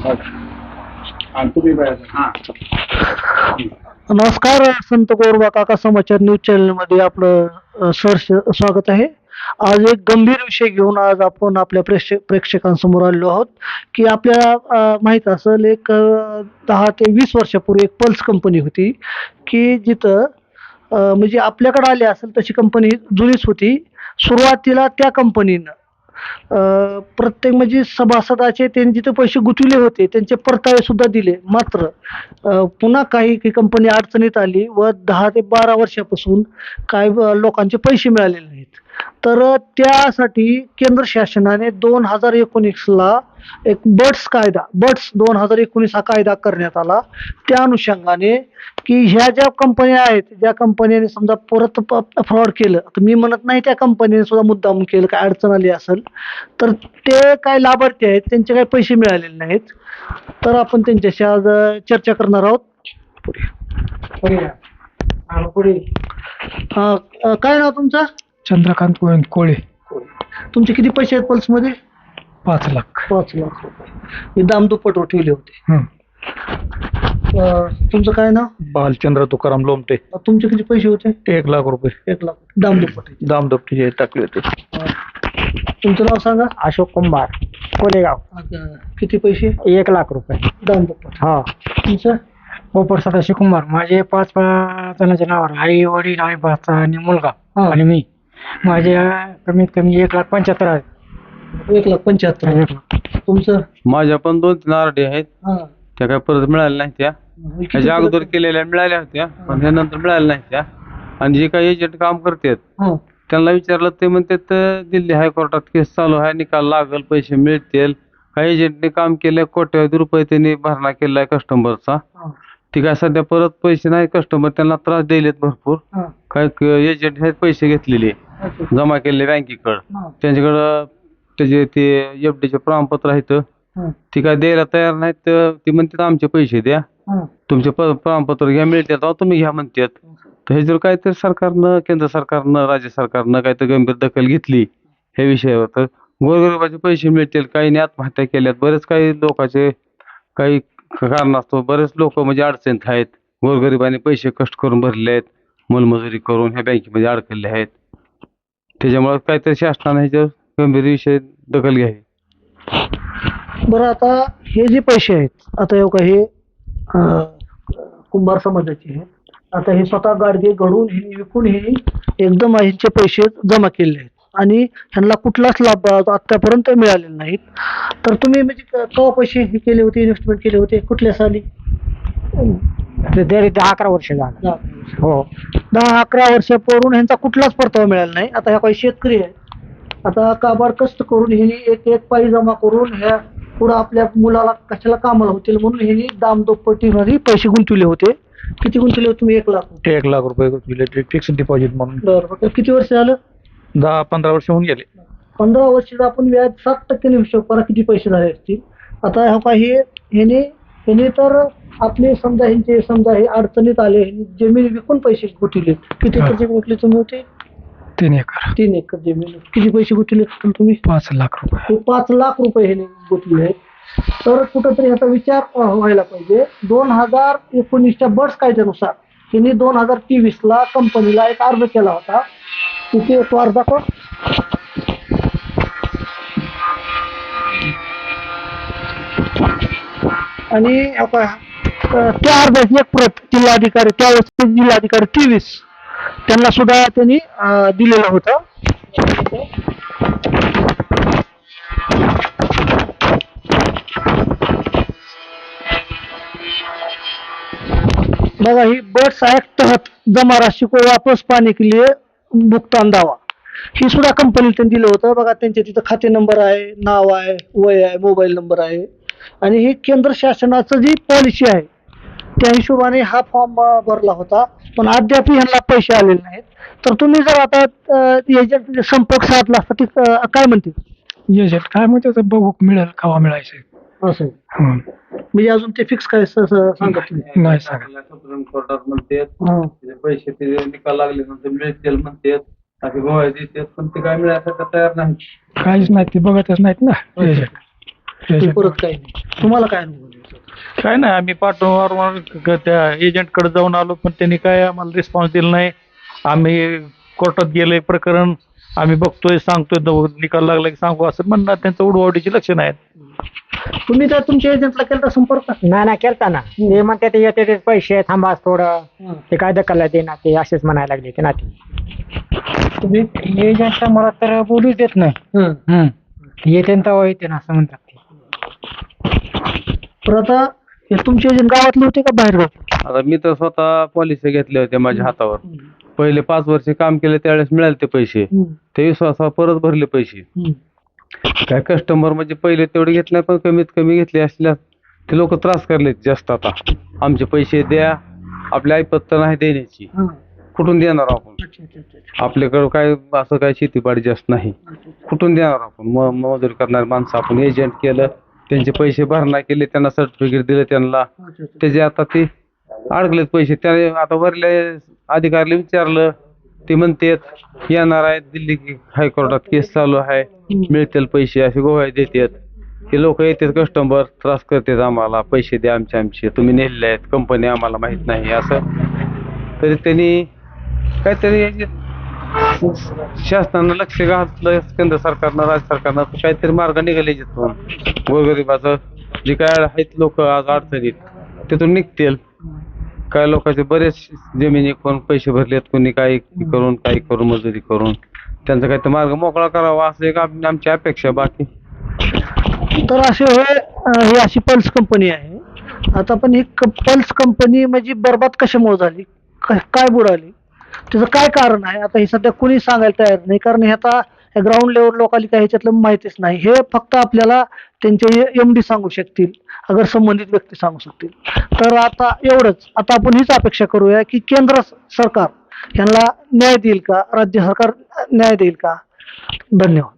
आणि तुम्ही हा नमस्कार, संत गोरबा काका समाचार न्यूज चॅनल मध्ये आपलं सहर्ष स्वागत आहे. आज एक गंभीर विषय घेऊन आज आपण आपल्या प्रेक्षकांसमोर आलो आहोत की आपल्याला माहित असेल एक 10 ते 20 वर्षापूर्वी एक पल्स कंपनी होती की जिथं म्हणजे आपल्याकडे आली असेल तशी कंपनी जुनीच होती. सुरुवातीला त्या कंपनीनं प्रत्येक म्हणजे सभासदाचे त्यांनी जिथे पैसे गुंतविले होते त्यांचे परतावे सुद्धा दिले. मात्र पुन्हा काही कंपनी अडचणीत आली व 10 ते 12 वर्षापासून काही लोकांचे पैसे मिळालेले नाहीत. तर त्यासाठी केंद्र शासनाने 2019ला एक बट्स 2019 हा कायदा करण्यात आला. त्या अनुषंगाने की ह्या ज्या कंपन्या आहेत, ज्या कंपनीने समजा परत फ्रॉड केलं, तर मी म्हणत नाही त्या कंपनीने सुद्धा मुद्दाम केलं, काय अडचण आली असेल तर ते काय लाभार्थी आहेत त्यांचे काही पैसे मिळालेले नाहीत. तर आपण त्यांच्याशी आज चर्चा करणार आहोत. पुढे काय नाव तुमचं? चंद्रकांत कोळे. तुमचे किती पैसे आहेत पल्स मध्ये? 5 लाख. 5 लाख रुपये हे दामदुप्पटवर ठेवले होते. तुमचं काय नाव? बालचंद्र तुकाराम लोमटे. तुमचे किती पैसे होते? 1 लाख रुपये. 1 लाख दामदुप्पट. दामदपटीचे टाकले होते. तुमचं नाव सांगा? अशोक कुंभार, कोलेगाव. किती पैसे? 1 लाख रुपये. दामदुप्पट. हा. तुमचं? पोपट सदाशिव कुंभार. माझे 5 जणांच्या नावावर, आई वडील आई भाचा आणि मुलगा आणि मी. माझे कमीत कमी 1,75,000 आहेत. 1,75,000. तुमचं? माझ्या पण 2-3 आरडी आहेत. त्या काय परत मिळाल्या नाही. त्याच्या अगोदर केलेल्या मिळाल्या होत्या पण त्यानंतर मिळाल्या नाही त्या. आणि जे काही एजंट काम करतात त्यांना विचारलं ते म्हणतात दिल्ली हायकोर्टात केस चालू आहे, निकाल लागल, पैसे मिळतील. काही एजंटने काम केलंय, कोट्यावधी रुपये त्यांनी भरणा केलाय कस्टमरचा. ती काय सध्या परत पैसे नाही, कस्टमर त्यांना त्रास दिलेत भरपूर. काही एजंट आहेत पैसे घेतलेले जमा केले बँकेकडं, त्यांच्याकडं त्याचे ते FDचे प्रमाणपत्र आहेत, ती काय द्यायला तयार नाहीत. ती म्हणतात आमचे पैसे द्या, तुमचे प्रमाणपत्र घ्या, मिळतात तुम्ही घ्या म्हणतात. तर हे जर काहीतरी सरकारनं, केंद्र सरकारनं, राज्य सरकारनं काहीतरी गंभीर दखल घेतली ह्या विषयावर तर गोरगरिबाचे पैसे मिळतील. काहींनी आत्महत्या केल्यात, बरेच काही लोकांचे काही कारणास्तव बरेच लोक म्हणजे अडचणीत आहेत. गोरगरिबांनी पैसे कष्ट करून भरले आहेत, मोलमजुरी करून ह्या बँकेमध्ये अडकलेले आहेत. त्याच्यामुळे काहीतरी शासनाने ह्याच्यावर गंभीर विषय दखल घ्यावी. बरं, आता हे जे पैसे आहेत, आता हे कुंभार समाजाचे आहेत. आता हे स्वतः गाडगे घडून विकून हे एकदम ह्यांचे पैसे जमा केले आहेत आणि ह्यांना कुठलाच लाभ आतापर्यंत मिळालेला नाहीत. तर तुम्ही म्हणजे केव्हा पैसे हे केले होते, इन्व्हेस्टमेंट केले होते, कुठल्या साली? 10-11 वर्ष झालं. हो. 10-11 वर्षापूर्वी ह्यांचा कुठलाच परतावा मिळाला नाही. आता ह्या काही शेतकरी आहेत, आता काबाड कष्ट करून ह्यांनी एक पायी जमा करून ह्या पुढं आपल्या मुलाला कशाला कामाला होतील म्हणून ह्यांनी दामदुप्पटीमध्ये पैसे गुंतवले होते. किती गुंतवले होते तुम्ही? 1 लाख. 1 लाख रुपये फिक्स डिपॉझिट म्हणून. बरं, किती वर्ष झालं? 10-15 वर्ष होऊन गेले. 15 वर्षाचा आपण व्याज 7% हिशोब करा किती पैसे झाले असतील. आता ह्याने तर आपले समजा हे अडचणीत आले, जमीन विकून पैसे गुंतवले. किती एकर जमीन विकली तुम्ही होते? 3 एकर. 3 एकर जमीन. किती पैसे गुंतवले तुम्ही? 5 लाख रुपये. 5 लाख रुपये ह्याने गुंतवले आहेत. तर कुठंतरी ह्याचा विचार व्हायला पाहिजे. 2019च्या बट्स कायद्यानुसार त्यांनी 2023ला कंपनीला एक अर्ज केला होता. तिथे तो अर्ज दाखव. आणि त्या अर्जाची एक प्रत जिल्हाधिकारी, त्यावेळेस जिल्हाधिकारी 23 त्यांना सुद्धा त्यांनी दिलेलं होतं. बघा, ही बट्स ऍक्ट तहत जमा राशि को वापस पाने के लिए भुगतान दावा, ही सुद्धा कंपनीला त्यांनी दिलं होतं. बघा, त्यांच्या तिथं खाते नंबर आहे, नाव आहे, वय आहे, मोबाईल नंबर आहे. आणि ही केंद्र शासनाचं जी पॉलिसी आहे त्या हिशोबाने हा फॉर्म भरला होता, पण अद्याप ह्यांना पैसे आलेले नाहीत. तर तुम्ही जर आता एजंट संपर्क साधला असता काय म्हणते? एजंट काय म्हणते बघू मिळेल केव्हा मिळायचं असं. म्हणजे अजून ते फिक्स काय सांगत नाही सांगा. सुप्रीम कोर्टात म्हणतात पैसे ते निकाल लागले नंतर मिळतील म्हणतात, असे गोळ्या देतात, पण ते काय मिळायसाठी तयार नाही. काहीच नाही, ते बघतच नाहीत ना एजंट. ते परत काही नाही. तुम्हाला काय अनुभव आहे? काय नाही, आम्ही वारंवार त्या एजंटकडे जाऊन आलो, पण त्यांनी काय आम्हाला रिस्पॉन्स दिला नाही. आम्ही कोर्टात गेले प्रकरण, आम्ही बघतोय, सांगतोय, निकाल लागला की सांगू असं म्हणणार, त्यांचं उडवाडीची लक्षणं आहेत. तुम्ही त्या तुमच्या एजंटला केला संपर्क? नाही केलता ना. ते म्हणते ते येते तेच पैसे थांबा थोडं, ते काय दखल दे ना, ते असेच म्हणायला लागले ते नाते. तुम्ही एजंटला मला तर बोलूच देत नाही. येते तेव्हा येते ना असं म्हणतात ते. तर आता हे तुमचे एजंट गावातले होते का बाहेर गाव? आता मी तर स्वतः पॉलिसी घेतल्या होत्या माझ्या हातावर. पहिले 5 वर्ष काम केले त्यावेळेस मिळाले ते पैसे, ते विश्वासावर परत भरले पैसे. काय कस्टमर म्हणजे पहिले तेवढे घेतले, पण कमीत कमी घेतले असल्या ते लोक त्रास करले जास्त. आता आमचे पैसे द्या, आपली ऐपत नाही देण्याची, कुठून देणार आपण? आपल्याकडं काय असं काय शेतीबाडी जास्त नाही, कुठून देणार आपण? मजुरी करणारी माणसं आपण एजंट केलं, त्यांचे पैसे भरणा केले, त्यांना सर्टिफिकेट दिलं, त्यांना त्याचे आता ते अडकलेत पैसे. त्याने आता भरले अधिकाऱ्याला विचारलं, ते म्हणतात येणार आहेत, दिल्ली हायकोर्टात केस चालू आहे, मिळतील पैसे असे गोवाही देतात. हे लोक येतात, कस्टमर त्रास करतात, आम्हाला पैसे द्या आमचे, तुम्ही नेलेले आहेत, कंपनी आम्हाला माहित नाही असं. तरी त्यांनी काहीतरी शासनानं लक्ष घातलं, केंद्र सरकारनं, राज्य सरकारनं, काहीतरी मार्ग निघाले याच्यातून. गोरगरिबाचं जे काय आहेत लोक आज अडचणीत तिथून निघतील. काय लोकांचे बरेच जमिनी कोण पैसे भरलेत, कोणी काही करून मजुरी करून त्यांचा काही मार्ग मोकळा करावा असं एक आमची अपेक्षा. बाकी तर असे ही अशी पल्स कंपनी आहे. आता पण ही पल्स कंपनी म्हणजे बरबाद कशामुळे झाली, काय बुडाली, त्याचं काय कारण आहे? आता हे सध्या कुणी सांगायला तयार नाही, कारण हे आता ग्राउंड लेवल लोकांना काही ह्याच्यातलं माहितीच नाही. हे फक्त आपल्याला त्यांचे MD सांगू शकतील, अगर संबंधित व्यक्ती सांगू शकतील. तर आता एवढंच. आता आपण हीच अपेक्षा करूया की केंद्र सरकार यांना न्याय देईल का, राज्य सरकार न्याय देईल का? धन्यवाद.